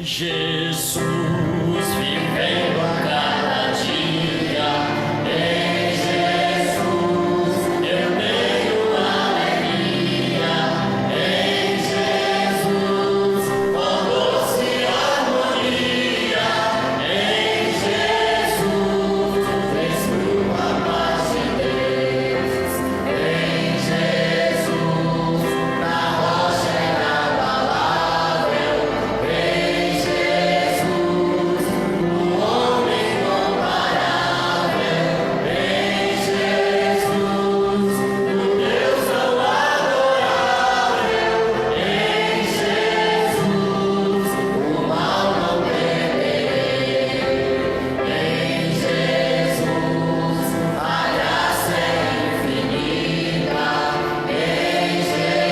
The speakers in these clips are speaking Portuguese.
Jesus vivendo a cada dia, em Jesus eu tenho alegria, em Jesus ó doce harmonia, em Jesus desfruto a paz de Deus, em Jesus na rocha inabalável, em Jesus o homem comparável, em Jesus o Deus tão adorável, em Jesus o mal não temerei, em Jesus a graça é infinita, em Jesus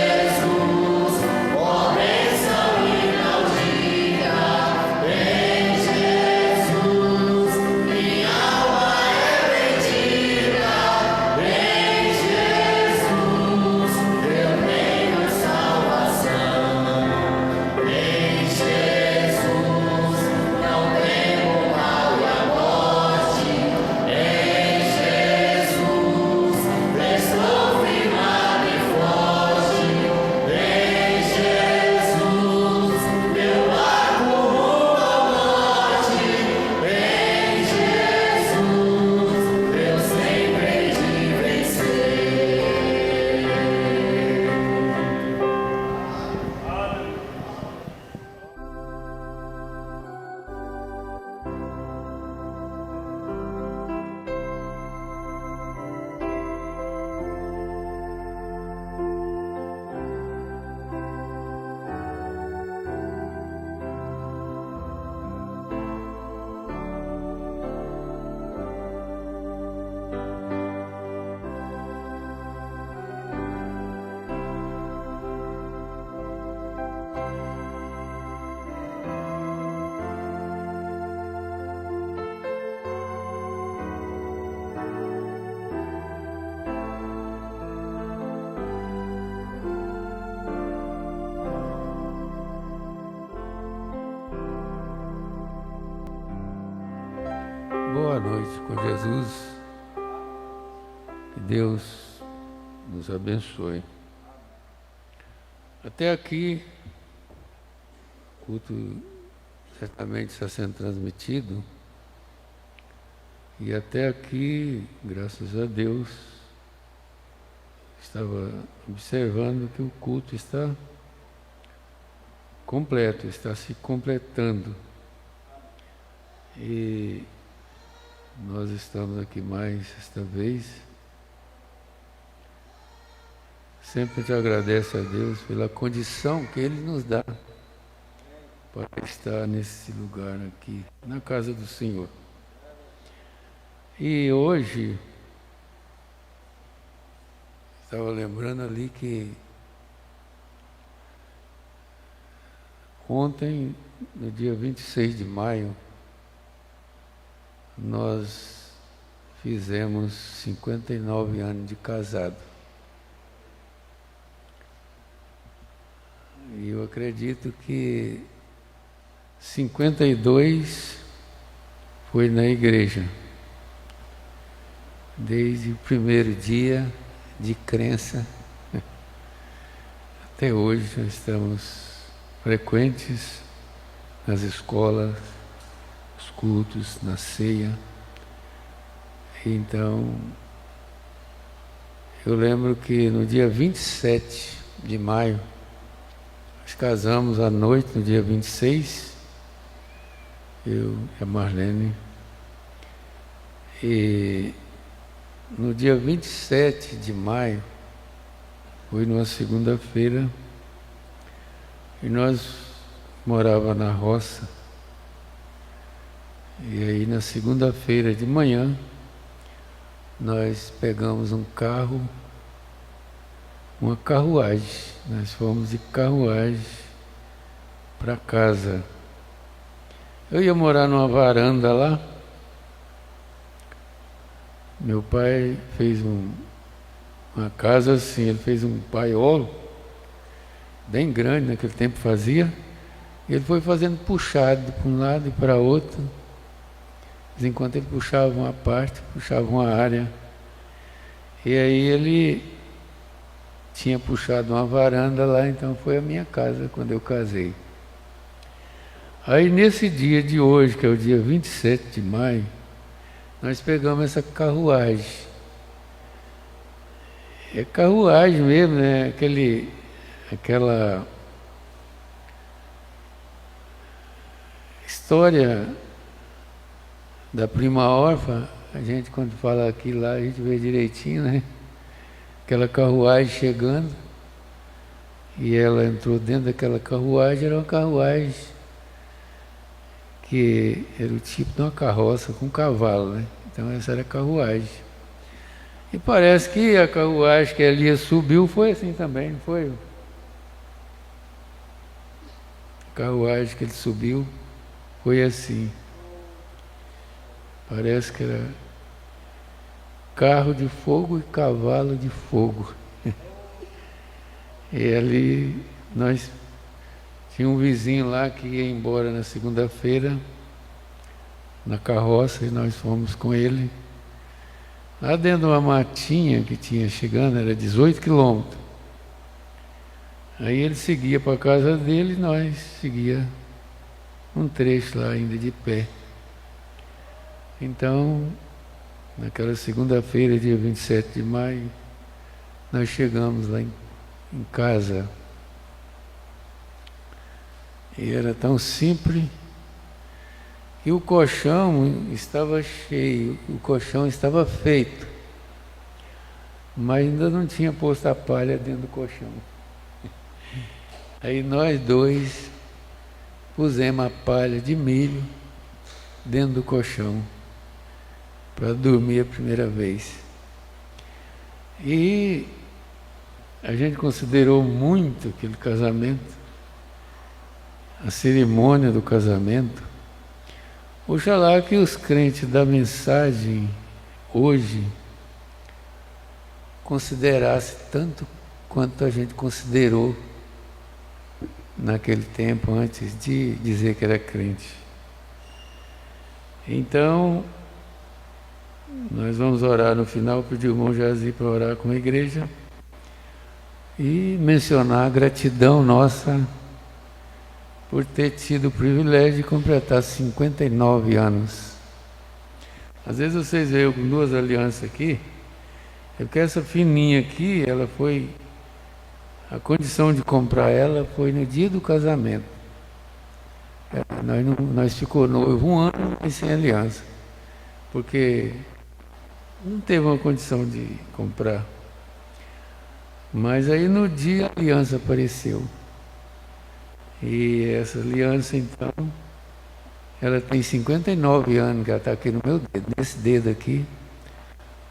ó bênção inaudita, em Jesus minha alma é bendita, em Jesus eu tenho salvação, em Jesus não temo mal e a morte, em Jesus estou firmado e forte, em Jesus meu barco rumo ao norte, em Jesus eu sempre hei de vencer. Boa noite com Jesus. Que Deus nos abençoe. Até aqui, o culto certamente está sendo transmitido. E até aqui, graças a Deus, estava observando que o culto está completo, está se completando. E nós estamos aqui mais esta vez. Sempre te agradeço a Deus pela condição que Ele nos dá para estar nesse lugar aqui, na casa do Senhor. E hoje, estava lembrando ali que ontem, no dia 26 de maio, nós fizemos 59 anos de casado. E eu acredito que 52 foi na igreja. Desde o primeiro dia de crença até hoje nós estamos frequentes nas escolas, nos cultos, na ceia. Então, eu lembro que no dia 27 de maio, nós casamos à noite, no dia 26, eu e a Marlene, e no dia 27 de maio, foi numa segunda-feira, e nós morávamos na roça, e aí na segunda-feira de manhã, nós pegamos um carro, uma carruagem, nós fomos de carruagem para casa. Eu ia morar numa varanda lá. Meu pai fez uma casa assim, ele fez um paiolo, bem grande, naquele tempo fazia, Ele foi fazendo puxado para um lado e para outro. De vez em quando ele puxava uma parte, puxava uma área. E aí ele tinha puxado uma varanda lá, então foi a minha casa quando eu casei. Aí nesse dia de hoje, que é o dia 27 de maio, nós pegamos essa carruagem. É carruagem mesmo, né? Aquela história da prima órfã, a gente quando fala aqui lá, a gente vê direitinho, né? Aquela carruagem chegando, e ela entrou dentro daquela carruagem, era uma carruagem que era o tipo de uma carroça com cavalo, né? Então essa era a carruagem. E parece que a carruagem que Elias subiu foi assim também, não foi? A carruagem que ele subiu foi assim. Parece que era carro de fogo e cavalo de fogo. E ali nós tinha um vizinho lá que ia embora na segunda-feira na carroça e nós fomos com ele. Lá dentro de uma matinha que tinha chegando, era 18 quilômetros. Aí ele seguia para a casa dele e nós seguia um trecho lá ainda de pé. Então, naquela segunda-feira, dia 27 de maio, nós chegamos lá em casa. E era tão simples que o colchão estava cheio, o colchão estava feito, mas ainda não tinha posto a palha dentro do colchão. Aí nós dois pusemos a palha de milho dentro do colchão para dormir a primeira vez. E a gente considerou muito aquele casamento, a cerimônia do casamento. Oxalá que os crentes da mensagem hoje considerassem tanto quanto a gente considerou naquele tempo antes de dizer que era crente. Então, nós vamos orar no final, pedir o irmão Jazi para orar com a igreja e mencionar a gratidão nossa por ter tido o privilégio de completar 59 anos. Às vezes vocês veem eu com duas alianças aqui, é porque essa fininha aqui, ela foi, a condição de comprar ela foi no dia do casamento. Nós ficou noivo um ano e sem aliança, porque não teve uma condição de comprar. Mas aí no dia a aliança apareceu. E essa aliança, então, ela tem 59 anos, que ela está aqui no meu dedo, nesse dedo aqui.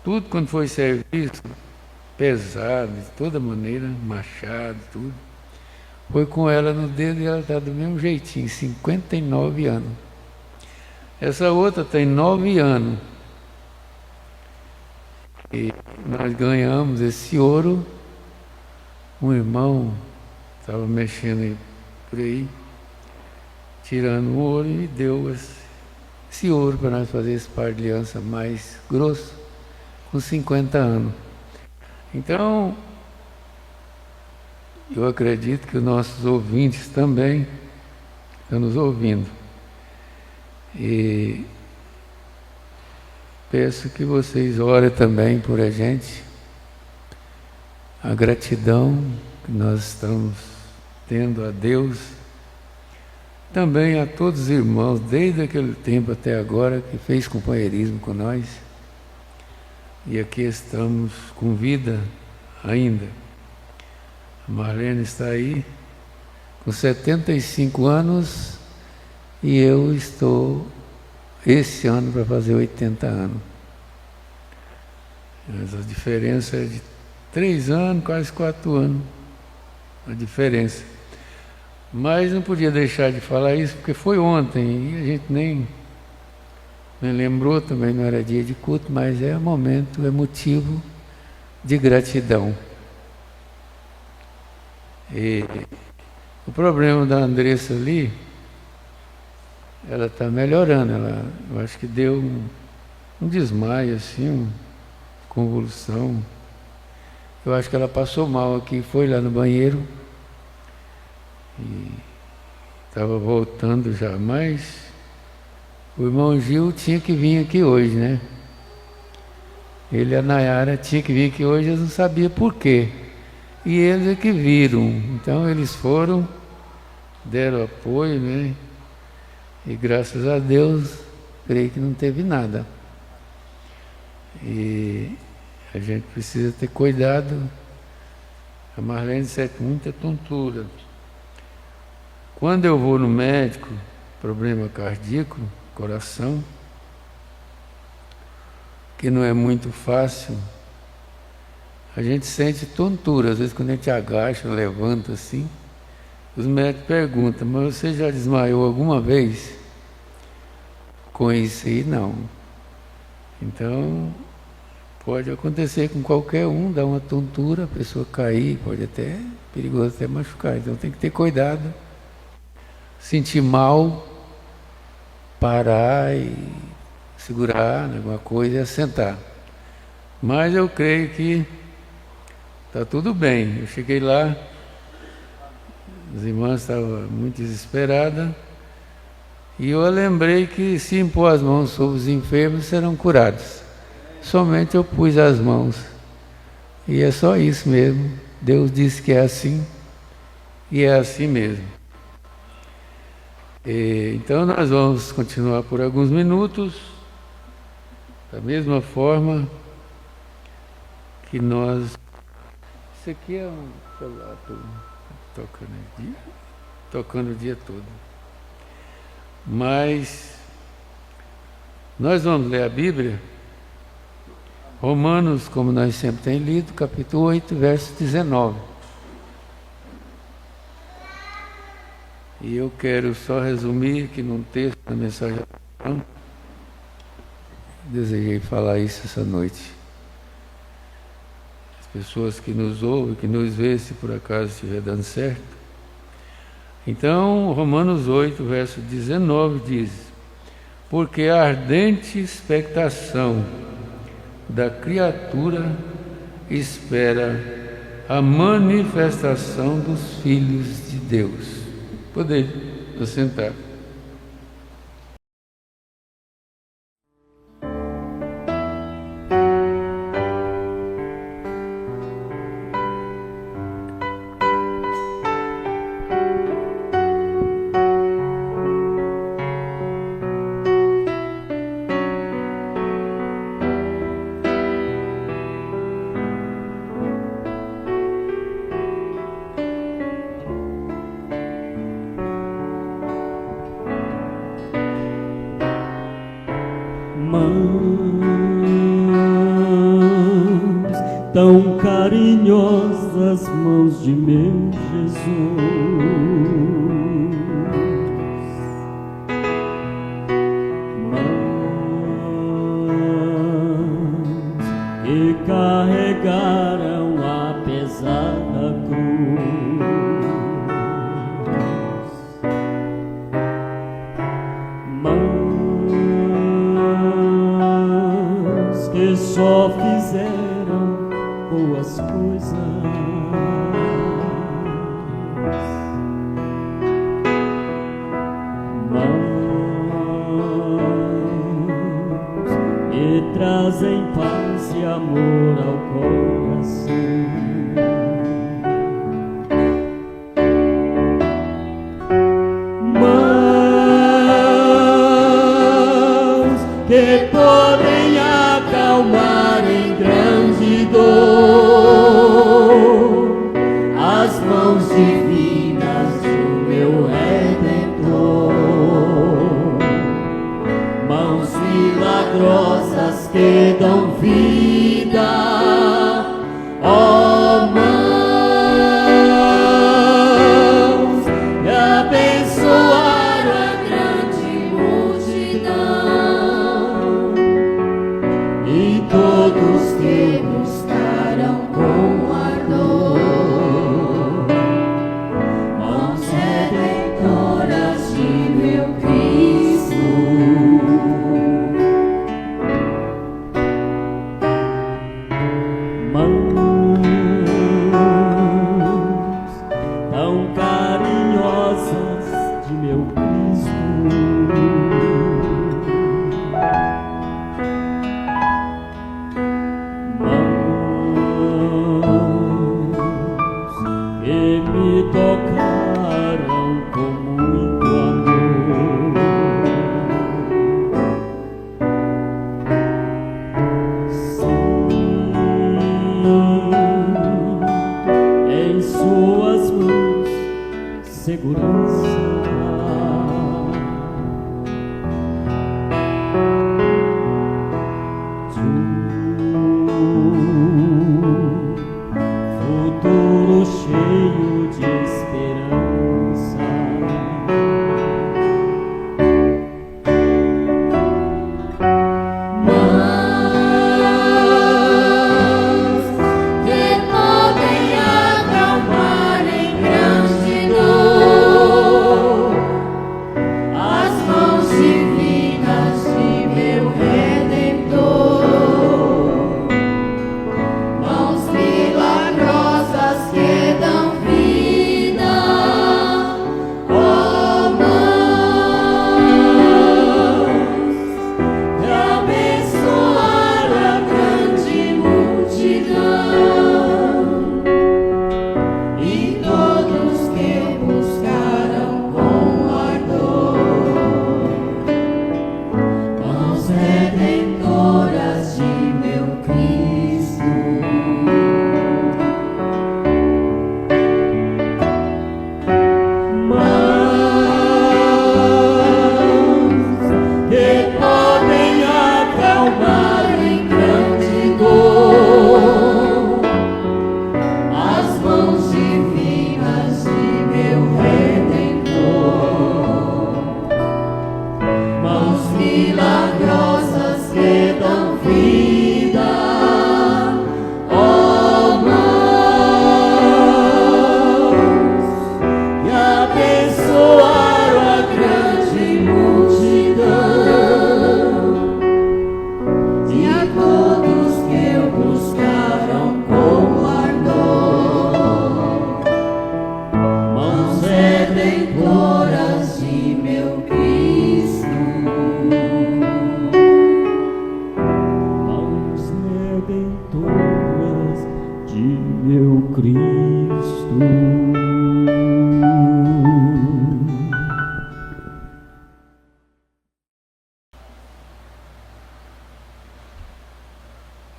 Tudo quando foi serviço, pesado, de toda maneira, machado, tudo, foi com ela no dedo e ela está do mesmo jeitinho, 59 anos. Essa outra tem 9 anos. E nós ganhamos esse ouro, um irmão estava mexendo aí por aí, tirando o ouro e deu esse ouro para nós fazer esse par de aliança mais grosso, com 50 anos. Então, eu acredito que os nossos ouvintes também estão nos ouvindo. E peço que vocês orem também por a gente, a gratidão que nós estamos tendo a Deus, também a todos os irmãos, desde aquele tempo até agora, que fez companheirismo com nós, e aqui estamos com vida ainda. A Marlene está aí, com 75 anos, e eu estou, esse ano, para fazer 80 anos. Mas a diferença é de 3 anos, quase 4 anos, a diferença. Mas não podia deixar de falar isso, porque foi ontem, e a gente nem lembrou, também não era dia de culto, mas é momento, é motivo de gratidão. E o problema da Andressa ali ela está melhorando. Eu acho que deu um desmaio, assim, uma convulsão. Eu acho que ela passou mal aqui, foi lá no banheiro e estava voltando já, mas o irmão Gil tinha que vir aqui hoje, né? Ele e a Nayara tinha que vir aqui hoje, eles não sabiam por quê. E eles é que viram. Então eles foram, deram apoio, né? E graças a Deus, creio que não teve nada. E a gente precisa ter cuidado. A Marlene sente muita tontura. Quando eu vou no médico, problema cardíaco, coração, que não é muito fácil, a gente sente tontura. Às vezes quando a gente agacha, levanta assim, os médicos perguntam, mas você já desmaiou alguma vez? Com isso aí, não. Então, pode acontecer com qualquer um, dar uma tontura, a pessoa cair, pode até, perigoso até machucar. Então tem que ter cuidado. Sentir mal, parar e segurar alguma coisa e assentar. Mas eu creio que está tudo bem. Eu cheguei lá, as irmãs estavam muito desesperadas, e eu lembrei que se impor as mãos sobre os enfermos serão curados. Somente eu pus as mãos. E é só isso mesmo. Deus disse que é assim, e é assim mesmo. Então nós vamos continuar por alguns minutos, da mesma forma que nós... Isso aqui é um celular tocando o dia todo. Mas nós vamos ler a Bíblia, Romanos, como nós sempre temos lido, capítulo 8, verso 19. E eu quero só resumir aqui num texto da mensagem. Desejei falar isso essa noite. As pessoas que nos ouvem, que nos vê, se por acaso estiver dando certo. Então, Romanos 8, verso 19 diz: porque a ardente expectação da criatura espera a manifestação dos filhos de Deus. Poder assentar. Mãos tão carinhosas, mãos de meu Jesus, mãos que carregaram a pesada cruz, mãos que só fizeram boas coisas, mãos que trazem paz e amor ao coração, mãos que podem acalmar em grande dor as mãos divinas do meu Redentor, mãos milagrosas que dão vida, ó mãos que abençoaram a grande multidão e todos que buscaram com ardor, mãos redentoras de meu Cristo.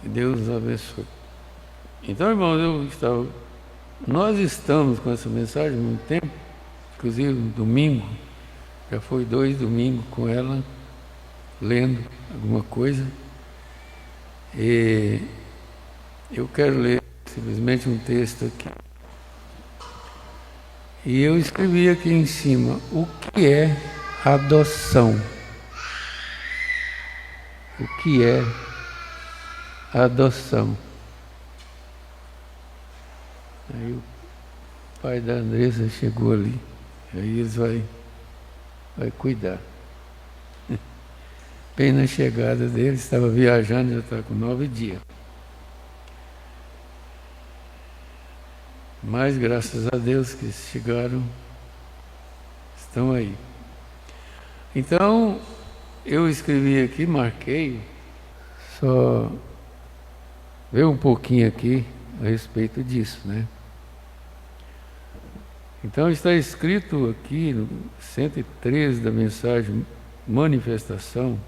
Que Deus nos abençoe. Então, irmãos, nós estamos com essa mensagem há muito tempo, inclusive no domingo, já foi 2 domingos com ela, lendo alguma coisa, e eu quero ler simplesmente um texto aqui. E eu escrevi aqui em cima, o que é adoção? O que é adoção? Aí o pai da Andressa chegou ali, aí eles vai cuidar. Bem na chegada dele, estava viajando, já está com 9 dias. Mas graças a Deus que chegaram, estão aí. Então, eu escrevi aqui, marquei, só ver um pouquinho aqui a respeito disso, né? Então está escrito aqui no 113 da mensagem Manifestação,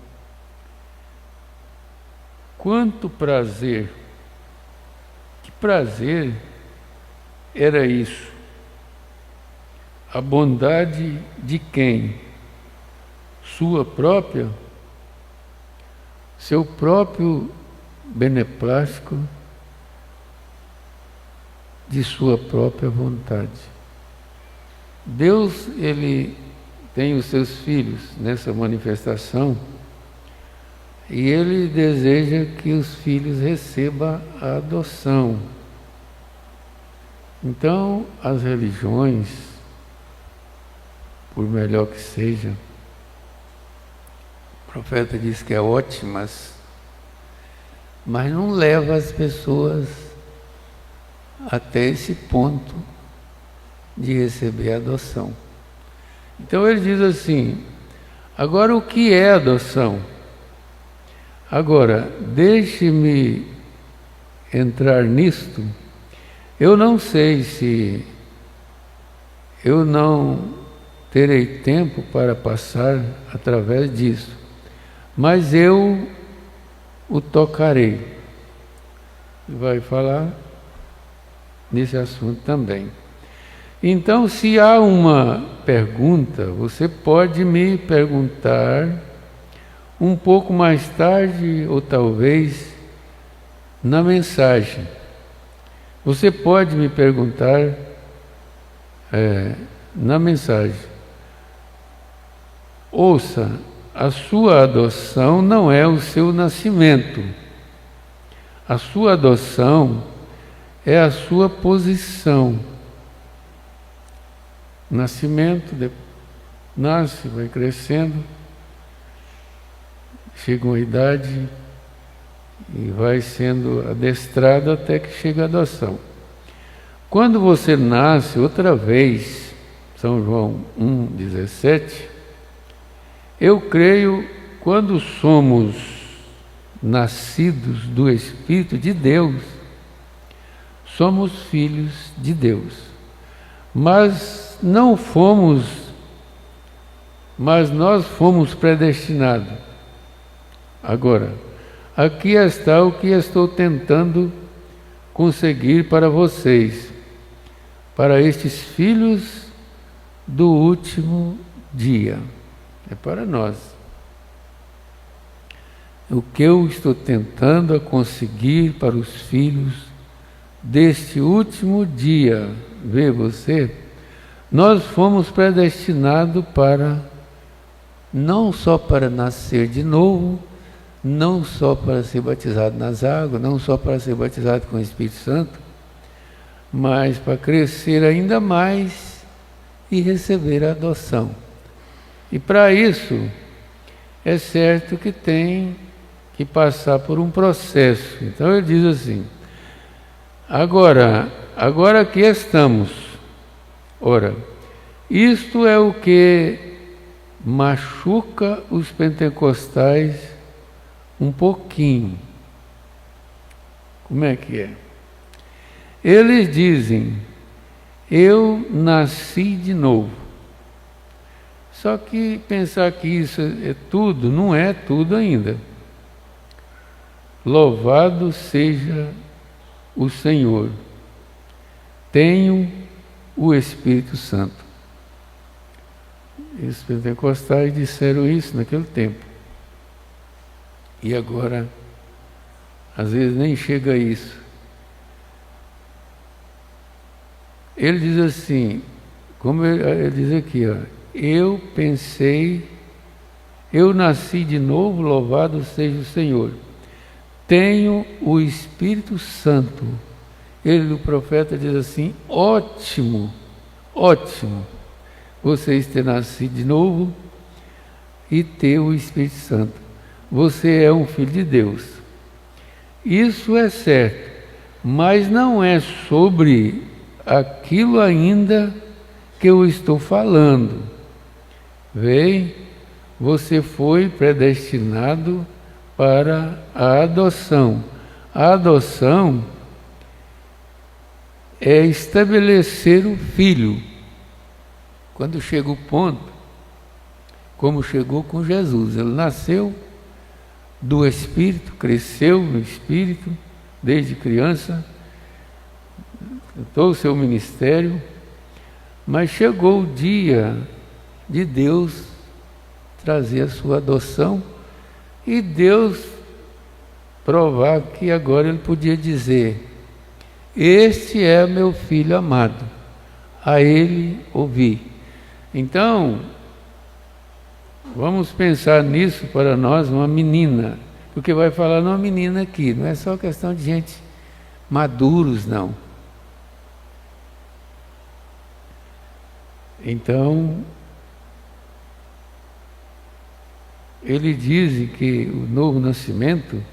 quanto prazer, que prazer era isso? A bondade de quem? Sua própria? Seu próprio beneplácito, de sua própria vontade. Deus, Ele tem os seus filhos nessa manifestação e Ele deseja que os filhos recebam a adoção. Então, as religiões, por melhor que seja, o profeta diz que é ótimas, mas não leva as pessoas até esse ponto de receber a adoção. Então ele diz assim, agora o que é adoção? Agora, deixe-me entrar nisto. Eu não sei se eu não terei tempo para passar através disso, mas eu o tocarei. Vai falar nesse assunto também. Então, se há uma pergunta, você pode me perguntar um pouco mais tarde, ou talvez na mensagem. Você pode me perguntar na mensagem. Ouça, a sua adoção não é o seu nascimento. A sua adoção é a sua posição. Nascimento, nasce, vai crescendo, chega uma idade e vai sendo adestrado até que chega a adoção. Quando você nasce outra vez, São João 1,17, eu creio, quando somos nascidos do Espírito de Deus, somos filhos de Deus. Mas nós fomos predestinados. Agora, aqui está o que estou tentando conseguir para vocês, para estes filhos do último dia. É para nós. O que eu estou tentando conseguir para os filhos deste último dia, vê você? Nós fomos predestinados para, não só para nascer de novo, não só para ser batizado nas águas, não só para ser batizado com o Espírito Santo, mas para crescer ainda mais e receber a adoção. E para isso, é certo que tem que passar por um processo. Então ele diz assim, agora aqui estamos. Ora, isto é o que machuca os pentecostais um pouquinho. Como é que é? Eles dizem, eu nasci de novo. Só que pensar que isso é tudo, não é tudo ainda. louvado seja o Senhor. Tenho o Espírito Santo. Os pentecostais disseram isso naquele tempo. E agora, às vezes nem chega a isso. Ele diz assim, como ele diz aqui, ó, eu pensei, eu nasci de novo, louvado seja o Senhor. Tenho o Espírito Santo. Ele, o profeta, diz assim, ótimo, ótimo, vocês ter nascido de novo e ter o Espírito Santo. Você é um filho de Deus. Isso é certo, mas não é sobre aquilo ainda que eu estou falando. Vem, você foi predestinado para a adoção. A adoção é estabelecer o filho. Quando chega o ponto, como chegou com Jesus, ele nasceu do Espírito, cresceu no Espírito desde criança, todo o seu ministério, mas chegou o dia de Deus trazer a sua adoção e Deus provar que agora ele podia dizer: este é meu filho amado, a ele ouvi. Então, vamos pensar nisso para nós, uma menina, porque vai falar numa menina aqui, não é só questão de gente maduros, não. Então, ele diz que o novo nascimento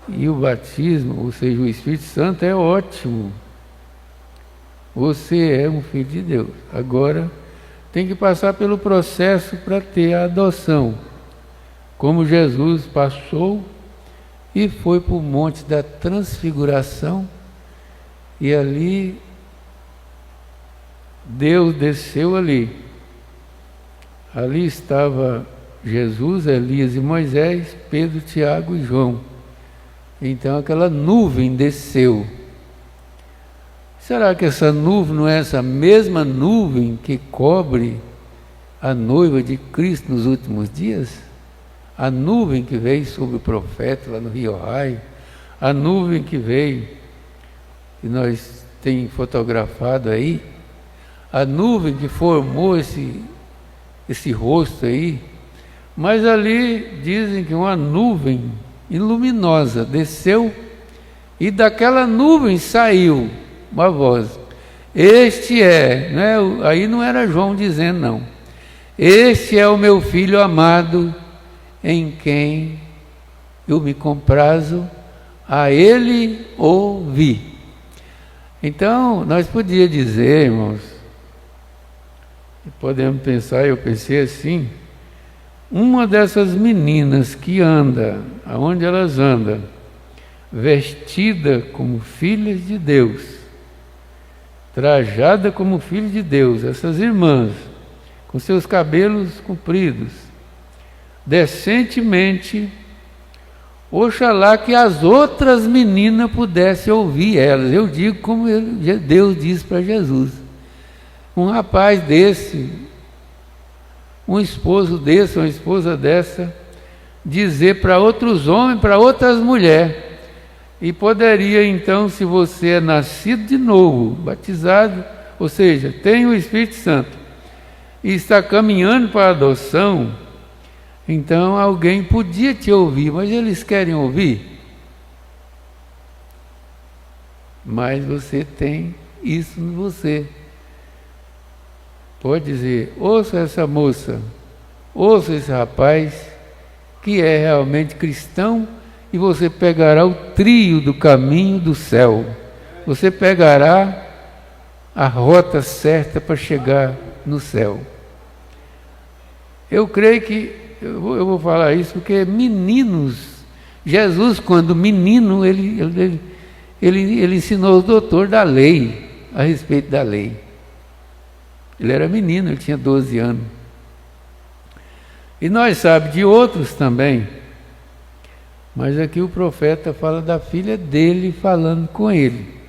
e o batismo, ou seja, o Espírito Santo, é ótimo. Você é um filho de Deus. Agora, tem que passar pelo processo para ter a adoção. Como Jesus passou e foi para o Monte da Transfiguração, e ali Deus desceu ali. Ali estava Jesus, Elias e Moisés, Pedro, Tiago e João. Então aquela nuvem desceu. Será que essa nuvem não é essa mesma nuvem que cobre a noiva de Cristo nos últimos dias? A nuvem que veio sobre o profeta lá no Rio Raio, a nuvem que veio, que nós temos fotografado aí, a nuvem que formou esse rosto aí, mas ali dizem que uma nuvem luminosa desceu e daquela nuvem saiu uma voz. Este é, né? Aí não era João dizendo, não. Este é o meu filho amado, em quem eu me comprazo, a ele ouvi. Então, nós podíamos dizer, irmãos, podemos pensar, eu pensei assim, uma dessas meninas que anda, aonde elas andam, vestida como filhas de Deus, trajada como filho de Deus, essas irmãs, com seus cabelos compridos, decentemente, oxalá que as outras meninas pudessem ouvir elas. Eu digo como Deus disse para Jesus. Um rapaz desse, um esposo desse, uma esposa dessa, dizer para outros homens, para outras mulheres, e poderia então, se você é nascido de novo, batizado, ou seja, tem o Espírito Santo, e está caminhando para a adoção, então alguém podia te ouvir, mas eles querem ouvir? Mas você tem isso em você. Pode dizer, ouça essa moça, ouça esse rapaz, que é realmente cristão, e você pegará o trilho do caminho do céu. Você pegará a rota certa para chegar no céu. Eu creio que, eu vou falar isso porque meninos, Jesus quando menino, ele ensinou os doutores da lei, a respeito da lei. Ele era menino, ele tinha 12 anos. E nós sabemos de outros também, Mas aqui o profeta fala da filha dele falando com ele.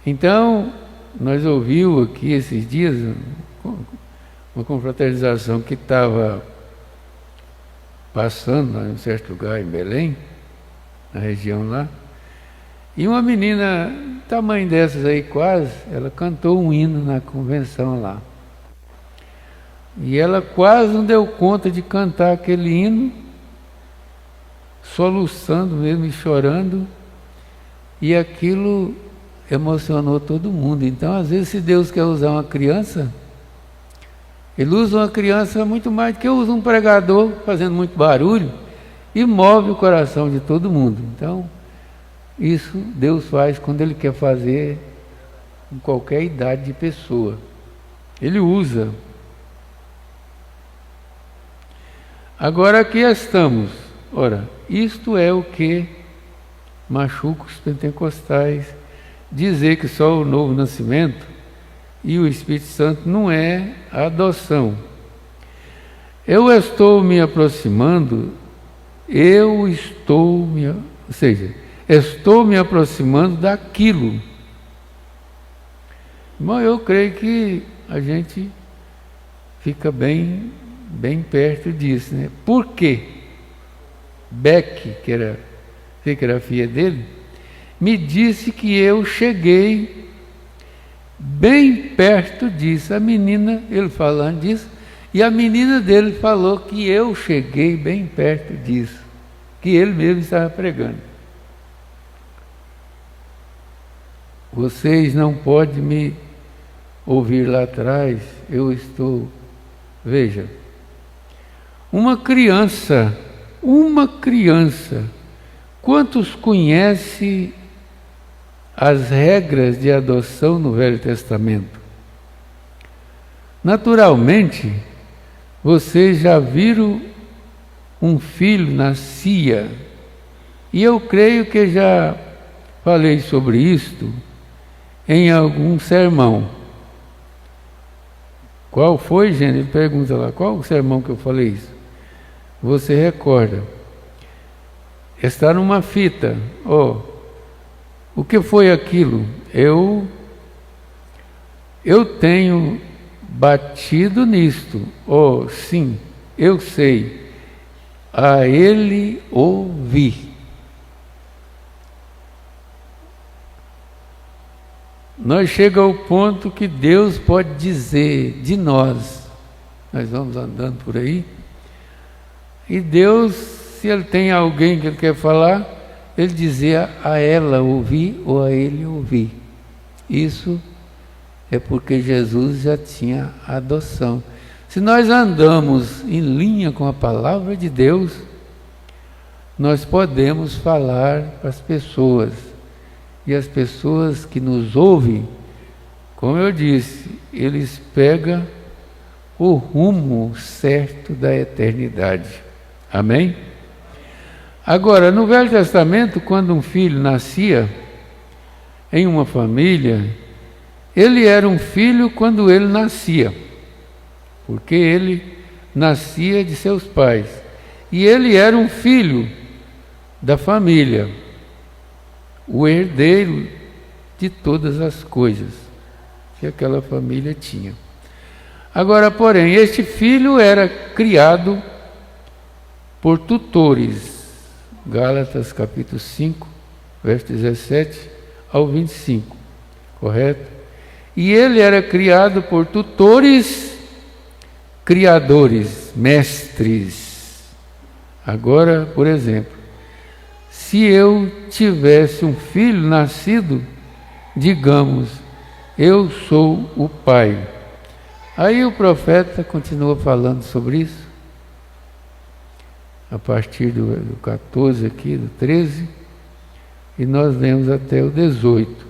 Então, nós ouvimos aqui esses dias uma confraternização que estava passando em um certo lugar em Belém, na região lá, e uma menina, tamanho dessas aí quase, ela cantou um hino na convenção lá. E ela quase não deu conta de cantar aquele hino, soluçando mesmo e chorando, e aquilo emocionou todo mundo. Então, às vezes, se Deus quer usar uma criança, Ele usa uma criança muito mais do que usa um pregador fazendo muito barulho e move o coração de todo mundo. Então, isso Deus faz quando Ele quer fazer em qualquer idade de pessoa. Ele usa. Agora aqui estamos. Ora, isto é o que machuca os pentecostais. Dizer que só o novo nascimento e o Espírito Santo não é a adoção. Eu estou me aproximando, estou me aproximando daquilo. Irmão, eu creio que a gente fica bem perto disso, né? Por quê? Beck, que era a filha dele, me disse que eu cheguei bem perto disso. A menina, ele falando disso, e a menina dele falou que eu cheguei bem perto disso, que ele mesmo estava pregando. Vocês não podem me ouvir lá atrás, eu estou... Veja, uma criança, quantos conhece as regras de adoção no Velho Testamento? Naturalmente, vocês já viram um filho nascia, e eu creio que já falei sobre isto em algum sermão. Qual foi, gente? Ele pergunta lá, qual o sermão que eu falei isso? Você recorda? Está numa fita. O que foi aquilo? Eu tenho batido nisto. Sim, eu sei. A ele ouvi. Nós chegamos ao ponto que Deus pode dizer de nós. Nós vamos andando por aí. E Deus, se Ele tem alguém que Ele quer falar, Ele dizia a ela ouvir ou a ele ouvir. Isso é porque Jesus já tinha a adoção. Se nós andamos em linha com a palavra de Deus, nós podemos falar para as pessoas. E as pessoas que nos ouvem, como eu disse, eles pegam o rumo certo da eternidade. Amém? Agora, no Velho Testamento, quando um filho nascia em uma família, ele era um filho quando ele nascia, porque ele nascia de seus pais. E ele era um filho da família, o herdeiro de todas as coisas que aquela família tinha. Agora, porém, este filho era criado por tutores. Gálatas capítulo 5, verso 17 ao 25, correto? E ele era criado por tutores, criadores, mestres. Agora, por exemplo, se eu tivesse um filho nascido, digamos, eu sou o pai. Aí o profeta continua falando sobre isso, a partir do 14 aqui, do 13, e nós lemos até o 18.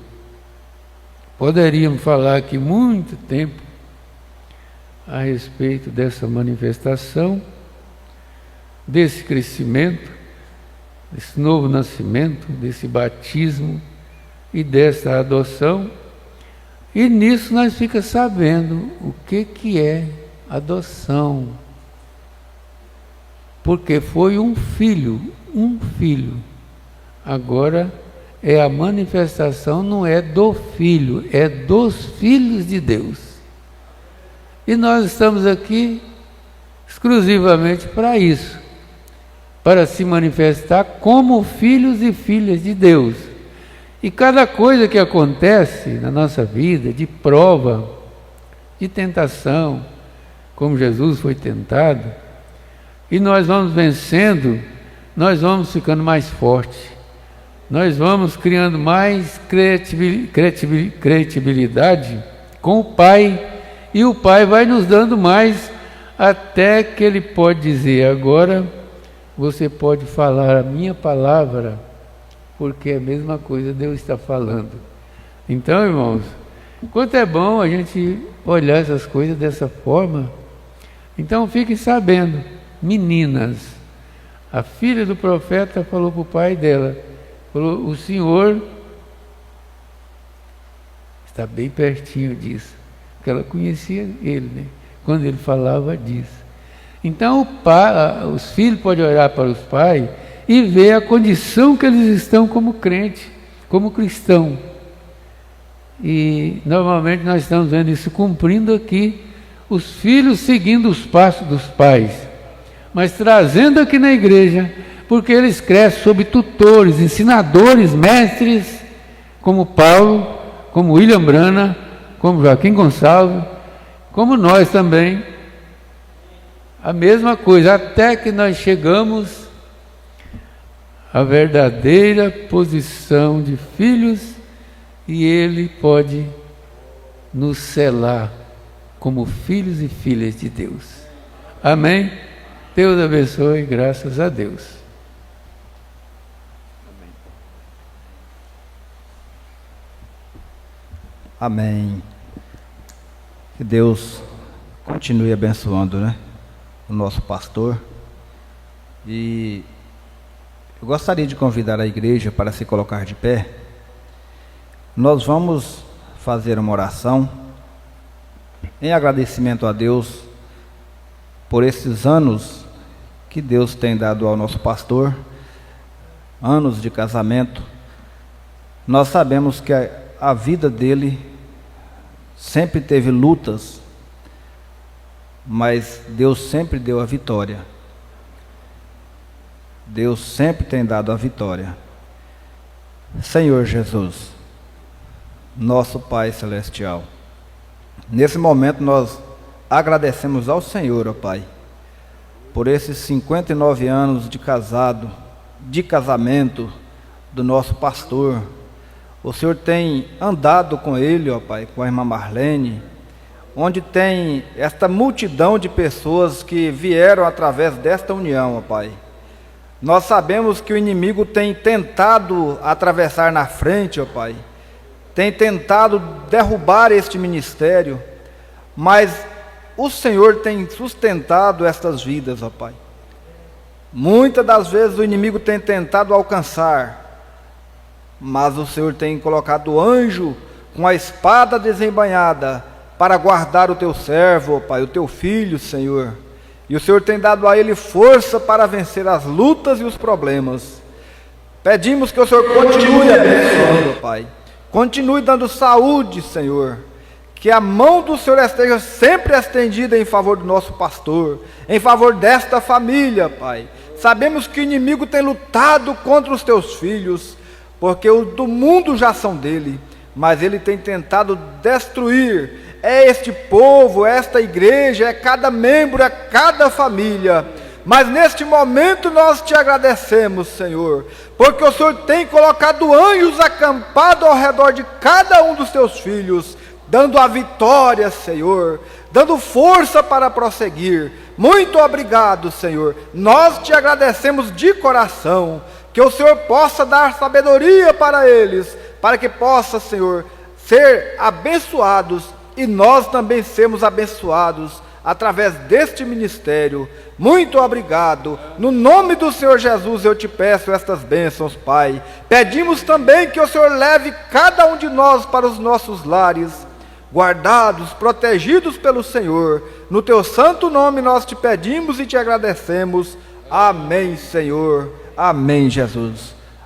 Poderíamos falar aqui muito tempo a respeito dessa manifestação, desse crescimento, desse novo nascimento, desse batismo e dessa adoção. E nisso nós ficamos sabendo o que é adoção. Porque foi um filho, um filho. Agora é a manifestação, não é do Filho, é dos filhos de Deus. E nós estamos aqui exclusivamente para isso, para se manifestar como filhos e filhas de Deus. E cada coisa que acontece na nossa vida, de prova, de tentação, como Jesus foi tentado, e nós vamos vencendo, nós vamos ficando mais fortes, nós vamos criando mais credibilidade com o Pai, e o Pai vai nos dando mais, até que Ele pode dizer: agora você pode falar a minha palavra, porque é a mesma coisa Deus está falando. Então, irmãos, quanto é bom a gente olhar essas coisas dessa forma. Então fiquem sabendo, meninas, a filha do profeta falou para o pai dela, falou: o senhor está bem pertinho disso, porque ela conhecia ele, né? Quando ele falava disso. Então os filhos podem olhar para os pais e ver a condição que eles estão como crente, como cristão. E normalmente nós estamos vendo isso cumprindo aqui, os filhos seguindo os passos dos pais, mas trazendo aqui na igreja, porque eles crescem sob tutores, ensinadores, mestres, como Paulo, como William Brana, como Joaquim Gonçalves, como nós também. A mesma coisa, até que nós chegamos à verdadeira posição de filhos, e Ele pode nos selar como filhos e filhas de Deus. Amém? Deus abençoe, graças a Deus. Amém. Que Deus continue abençoando, né, o nosso pastor. E eu gostaria de convidar a igreja para se colocar de pé. Nós vamos fazer uma oração em agradecimento a Deus por esses anos que Deus tem dado ao nosso pastor, anos de casamento. Nós sabemos que a vida dele sempre teve lutas, mas Deus sempre deu a vitória. Deus sempre tem dado a vitória. Senhor Jesus, nosso Pai Celestial, nesse momento nós agradecemos ao Senhor, ó Pai, por esses 59 anos de casamento do nosso pastor. O Senhor tem andado com ele, ó Pai, com a irmã Marlene, onde tem esta multidão de pessoas que vieram através desta união, ó Pai. Nós sabemos que o inimigo tem tentado atravessar na frente, ó Pai, tem tentado derrubar este ministério, mas o Senhor tem sustentado estas vidas, ó Pai. Muitas das vezes o inimigo tem tentado alcançar, mas o Senhor tem colocado o anjo com a espada desembainhada para guardar o teu servo, ó Pai, o teu filho, Senhor. E o Senhor tem dado a ele força para vencer as lutas e os problemas. Pedimos que o Senhor continue abençoando, ó Pai. Continue dando saúde, Senhor. Que a mão do Senhor esteja sempre estendida em favor do nosso pastor, em favor desta família, Pai. Sabemos que o inimigo tem lutado contra os teus filhos, porque os do mundo já são dele, mas ele tem tentado destruir este povo, esta igreja, cada membro, cada família. Mas neste momento nós te agradecemos, Senhor, porque o Senhor tem colocado anjos acampados ao redor de cada um dos teus filhos, dando a vitória, Senhor, dando força para prosseguir. Muito obrigado, Senhor. Nós te agradecemos de coração, que o Senhor possa dar sabedoria para eles, para que possa, Senhor, ser abençoados e nós também sermos abençoados através deste ministério. Muito obrigado. No nome do Senhor Jesus eu te peço estas bênçãos, Pai. Pedimos também que o Senhor leve cada um de nós para os nossos lares, guardados, protegidos pelo Senhor. No teu santo nome nós te pedimos e te agradecemos. Amém, Senhor. Amém, Jesus.